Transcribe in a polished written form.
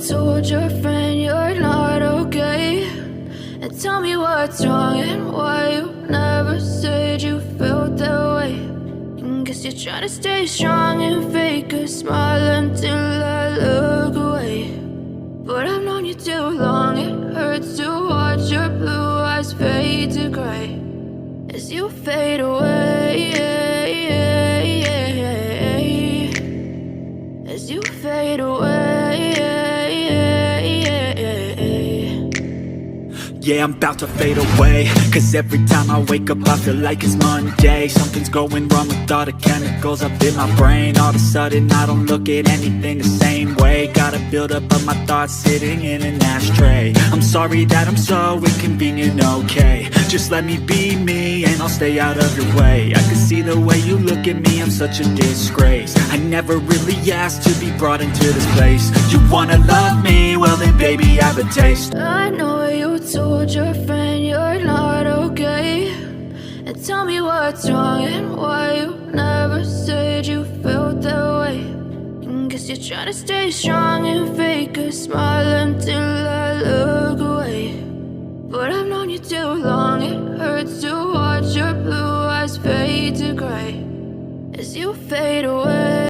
told your friend you're not okay, and tell me what's wrong and why you never said you felt that way. And guess you're trying to stay strong and fake a smile until I look away. But I've known you too long, it hurts to watch your blue eyes fade to gray as you fade away, as you fade away. Yeah, I'm about to fade away, cause every time I wake up I feel like it's Monday. Something's going wrong with all the chemicals up in my brain. All of a sudden I don't look at anything the same way. Got a buildup of my thoughts sitting in an ashtray. I'm sorry that I'm so inconvenient, okay. Just let me be me and I'll stay out of your way. I can see the way you look at me, I'm such a disgrace. I never really asked to be brought into this place. You wanna love me? Well then baby, have a taste. I know you told your friend you're not okay, and tell me what's wrong and why you never said you felt that way. And guess you're trying to stay strong and fake a smile until I look away. But I've known you too long, it hurts to watch your blue eyes fade to gray as you fade away.